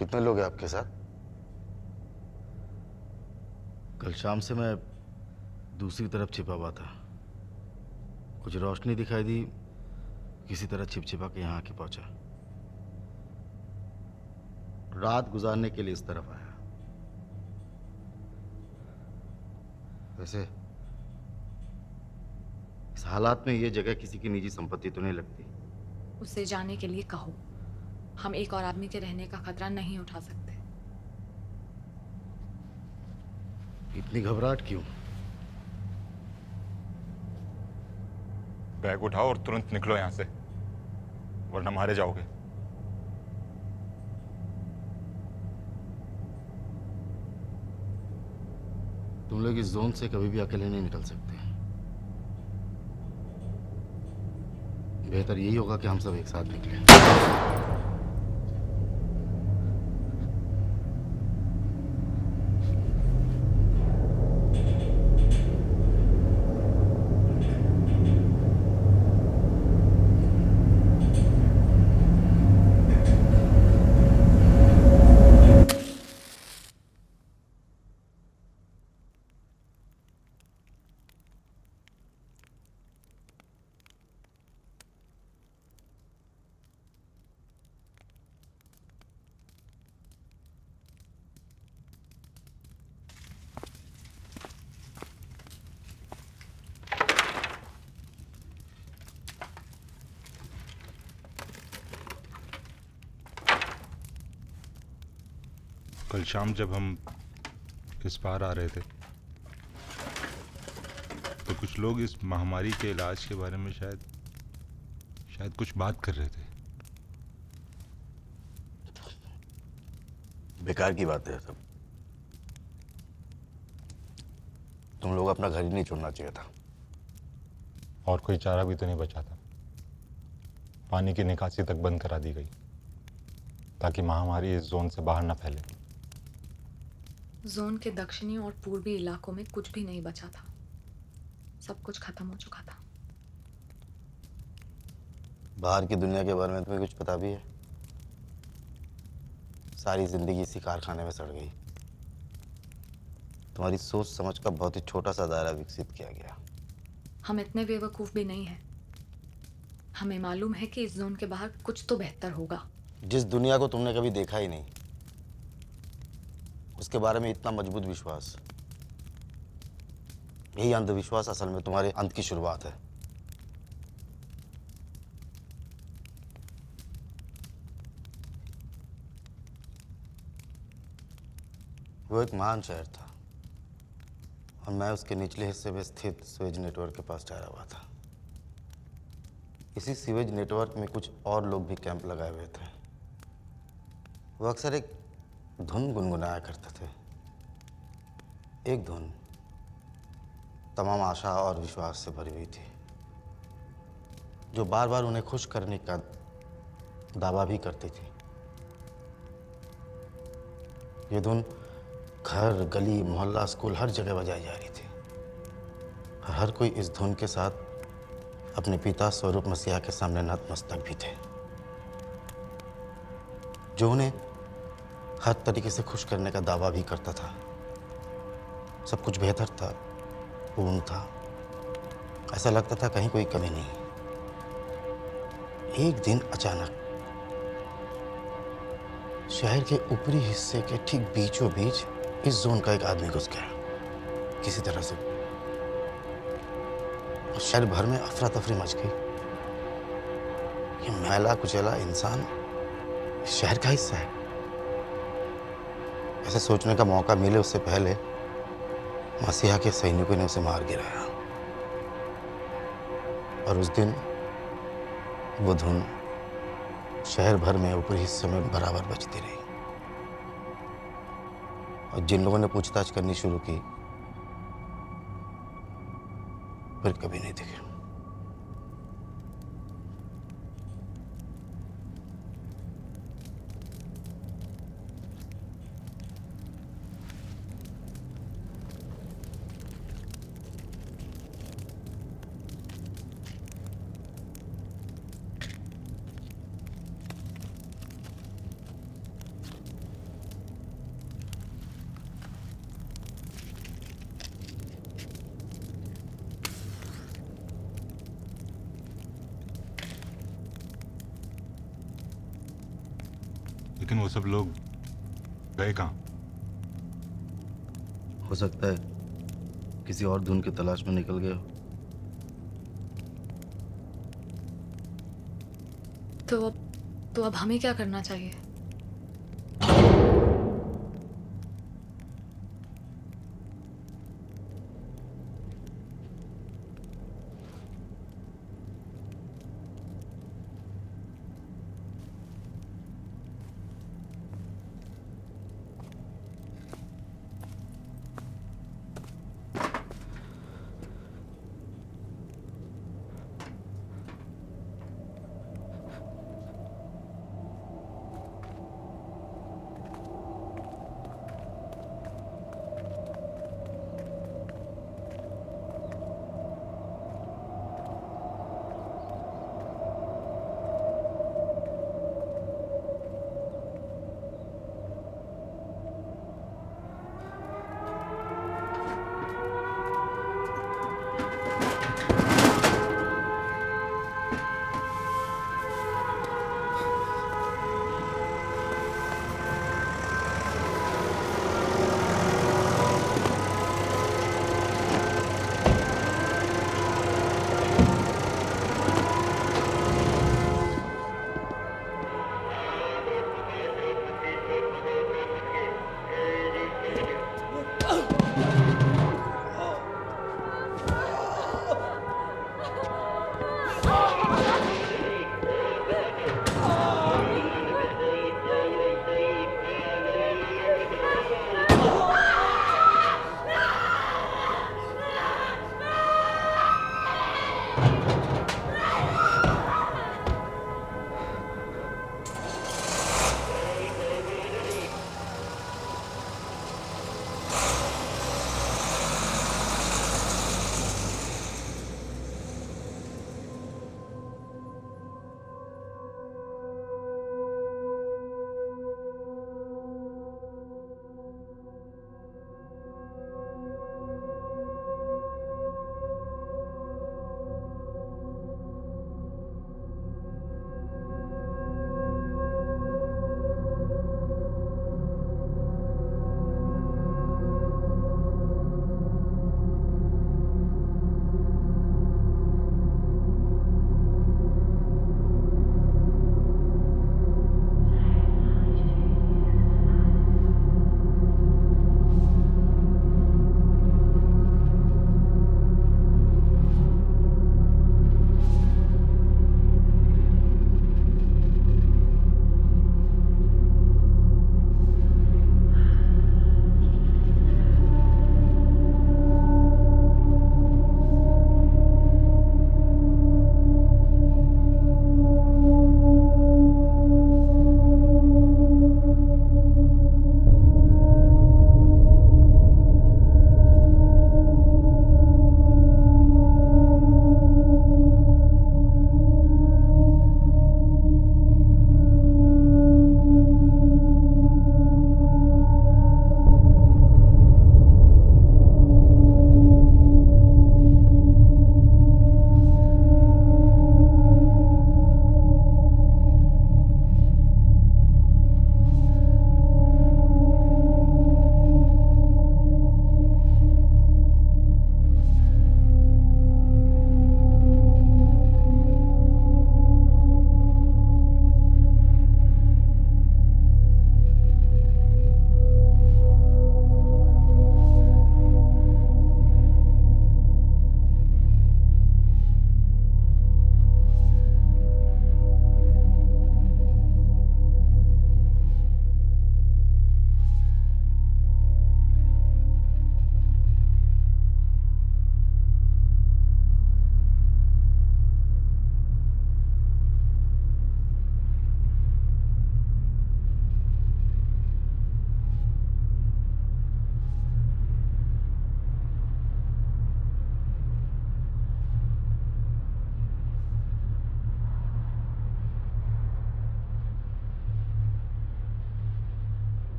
कितने लोग हैं आपके साथ? कल शाम से मैं दूसरी तरफ छिपा हुआ था। कुछ रोशनी दिखाई दी, किसी तरह छिप छिपा के यहाँ आके पहुंचा। रात गुजारने के लिए इस तरफ आया। वैसे इस हालात में ये जगह किसी की निजी संपत्ति तो नहीं लगती। उसे जाने के लिए कहो। हम एक और आदमी के रहने का खतरा नहीं उठा सकते। इतनी घबराहट क्यों? बैग उठाओ और तुरंत निकलो यहां से, वरना मारे जाओगे। तुम लोग इस जोन से कभी भी अकेले नहीं निकल सकते। बेहतर यही होगा कि हम सब एक साथ निकलें। कल शाम जब हम इस पार आ रहे थे तो कुछ लोग इस महामारी के इलाज के बारे में शायद कुछ बात कर रहे थे। बेकार की बात है सब। तुम लोग अपना घर ही नहीं छोड़ना चाहिए था। और कोई चारा भी तो नहीं बचा था। पानी की निकासी तक बंद करा दी गई ताकि महामारी इस जोन से बाहर न फैले। जोन के दक्षिणी और पूर्वी इलाकों में कुछ भी नहीं बचा था। सब कुछ खत्म हो चुका था। बाहर की दुनिया के बारे में तुम्हें कुछ पता भी है? सारी जिंदगी इसी कारखाने में सड़ गई। तुम्हारी सोच समझ का बहुत ही छोटा सा दायरा विकसित किया गया। हम इतने बेवकूफ भी नहीं हैं। हमें मालूम है कि इस जोन के बाहर कुछ तो बेहतर होगा। जिस दुनिया को तुमने कभी देखा ही नहीं, उसके बारे में इतना मजबूत विश्वास, यही अंधविश्वास असल में तुम्हारे अंत की शुरुआत है। वो एक महान शहर था और मैं उसके निचले हिस्से में स्थित सीवेज नेटवर्क के पास ठहरा हुआ था। इसी सीवेज नेटवर्क में कुछ और लोग भी कैंप लगाए हुए थे। वो अक्सर एक धुन गुनगुनाया करते थे। एक धुन तमाम आशा और विश्वास से भरी हुई थी, जो बार बार उन्हें खुश करने का दावा भी करती थी। ये धुन घर, गली, मोहल्ला, स्कूल हर जगह बजाई जा रही थी और हर कोई इस धुन के साथ अपने पिता स्वरूप मसीहा के सामने नतमस्तक भी थे, जो उन्हें हर तरीके से खुश करने का दावा भी करता था। सब कुछ बेहतर था, पूर्ण था। ऐसा लगता था कहीं कोई कमी नहीं। एक दिन अचानक शहर के ऊपरी हिस्से के ठीक बीचों बीच इस जोन का एक आदमी घुस गया किसी तरह से। और शहर भर में अफरा तफरी मच गई। ये मैला कुचैला इंसान इस शहर का हिस्सा है। ऐसे सोचने का मौका मिले उससे पहले मसीहा के सैनिकों ने उसे मार गिराया। और उस दिन वो धुन शहर भर में ऊपरी हिस्से में बराबर बजती रही और जिन लोगों ने पूछताछ करनी शुरू की फिर कभी नहीं दिखे। लेकिन वो सब लोग गए कहाँ? हो सकता है किसी और धुन की तलाश में निकल गए हो। तो अब हमें क्या करना चाहिए?